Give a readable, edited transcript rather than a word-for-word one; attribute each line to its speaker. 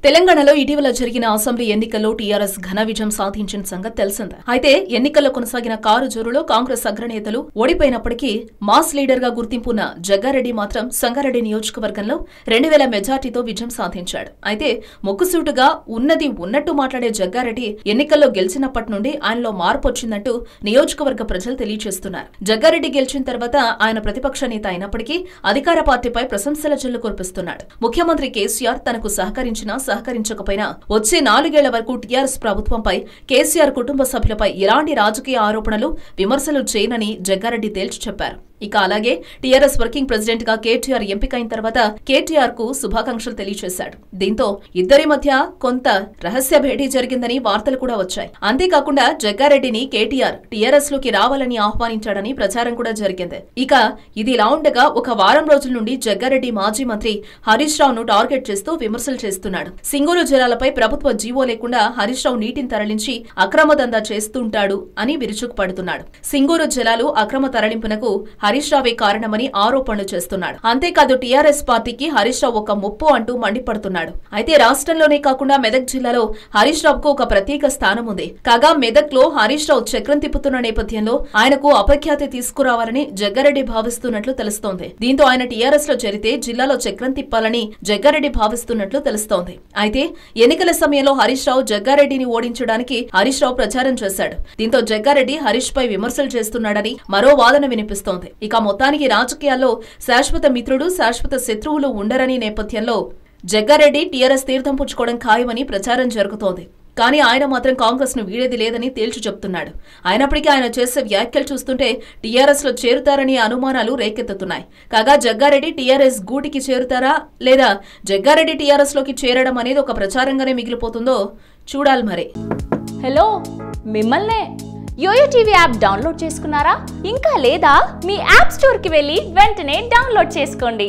Speaker 1: తెలంగాణలో ఇటీవల జరిగిన అసెంబ్లీ ఎన్నికల్లో టీఆర్ఎస్ ఘన విజయం సాధించిన సంగతి తెలిసిందే. అయితే ఎన్నికల్లో కొనసాగిన కారు జోరులో కాంగ్రెస్ అగ్రనేతలు ఓడిపోయినప్పటికీ మాస్ లీడర్ గా గుర్తింపున్న జగ్గారెడ్డి మాత్రం సంగారెడ్డి నియోజకవర్గంలో 2000 మెజార్టీతో విజయం సాధించాడు. అయితే ముక్కుసూటుగా ఉన్నది ఉన్నట్టు మాట్లాడే జగ్గారెడ్డి ఎన్నికల్లో గెలిచినప్పటి నుండి ఆయనలో మార్పు వచ్చిందంటూ నియోజకవర్గ ప్రజలు తెలియజేస్తున్నారు. జగ్గారెడ్డి గెలిచిన తర్వాత ఆయన ప్రతిపక్ష నేత అయినప్పటికీ అధికార పార్టీపై ప్రశంసల జల్లు కురిపిస్తున్నాడు. ముఖ్యమంత్రి కేసీఆర్ తనకు సహకరించకపోయినా వచ్చే 4 ఏళ్ల వరకు టీఆర్ఎస్ ప్రభుత్వంపై, కేసీఆర్ కుటుంబ సభ్యులపై ఎలాంటి రాజకీయ ఆరోపణలు, విమర్శలు చేయనని జగ్గారెడ్డి తేల్చి చెప్పారు. ఇక అలాగే టీఆర్ఎస్ వర్కింగ్ ప్రెసిడెంట్ గా కేటీఆర్ ఎంపికైన తర్వాత కేటీఆర్ కు శుభాకాంక్షలు తెలియజేశాడు. దీంతో ఇద్దరి మధ్య కొంత రహస్య భేటీ జరిగిందని వార్తలు కూడా వచ్చాయి. అంతేకాకుండా జగ్గారెడ్డిని కేటీఆర్ టీఆర్ఎస్ లోకి రావాలని ఆహ్వానించాడని ప్రచారం కూడా జరిగింది. ఇక ఇది ఇలా ఉండగా ఒక వారం రోజుల నుండి జగ్గారెడ్డి మాజీ మంత్రి హరీష్ రావును టార్గెట్ చేస్తూ విమర్శలు చేస్తున్నాడు. సింగూరు జలాలపై ప్రభుత్వ జీవో లేకుండా హరీష్ రావు నీటిని తరలించి అక్రమ దందా చేస్తుంటాడు అని విరుచుకుపడుతున్నాడు. సింగూరు జలాలు అక్రమ తరలింపునకు హరీష్ రావే కారణమని ఆరోపణలు చేస్తున్నాడు. అంతేకాదు టీఆర్ఎస్ పార్టీకి హరీష్ రావు ఒక ముప్పు అంటూ మండిపడుతున్నాడు. అయితే రాష్ట్రంలోనే కాకుండా మెదక్ జిల్లాలో హరీష్ రావుకు ఒక ప్రత్యేక స్థానం ఉంది. కాగా మెదక్ లో హరీష్ రావు చక్రం తిప్పుతున్న నేపథ్యంలో ఆయనకు అపఖ్యాతి తీసుకురావాలని జగ్గారెడ్డి భావిస్తున్నట్లు తెలుస్తోంది. దీంతో ఆయన టీఆర్ఎస్ లో చేరితే జిల్లాలో చక్రం తిప్పాలని జగ్గారెడ్డి భావిస్తున్నట్లు తెలుస్తోంది. అయితే ఎన్నికల సమయంలో హరీష్ రావు జగ్గారెడ్డిని ఓడించడానికి హరీష్ రావు ప్రచారం చేశాడు. దీంతో జగ్గారెడ్డి హరీష్ పై విమర్శలు చేస్తున్నాడని మరో వాదన వినిపిస్తోంది. ఇక మొత్తానికి రాజకీయాల్లో శాశ్వత మిత్రుడు, శాశ్వత శత్రువులు ఉండరని నేపథ్యంలో జగ్గారెడ్డి టీఆర్ఎస్ తీర్థం పుచ్చుకోవడం ఖాయమని ప్రచారం జరుగుతోంది. కానీ ఆయన మాత్రం కాంగ్రెస్ ను వీడేది లేదని తేల్చి చెప్తున్నాడు. అయినప్పటికీ ఆయన చేసే వ్యాఖ్యలు చూస్తుంటే టీఆర్ఎస్ లో చేరుతారనే అనుమానాలు రేకెత్తుతున్నాయి. కాగా జగ్గారెడ్డి టీఆర్ఎస్ గూటికి చేరుతారా లేదా జగ్గారెడ్డి టీఆర్ఎస్ లోకి చేరడం అనేది ఒక ప్రచారంగానే మిగిలిపోతుందో చూడాలి మరి.
Speaker 2: హలో, మిమ్మల్నే యోయో టీవీ యాప్ డౌన్లోడ్ చేసుకున్నారా? ఇంకా లేదా? మీ యాప్ స్టోర్ కి వెళ్ళి వెంటనే డౌన్లోడ్ చేసుకోండి.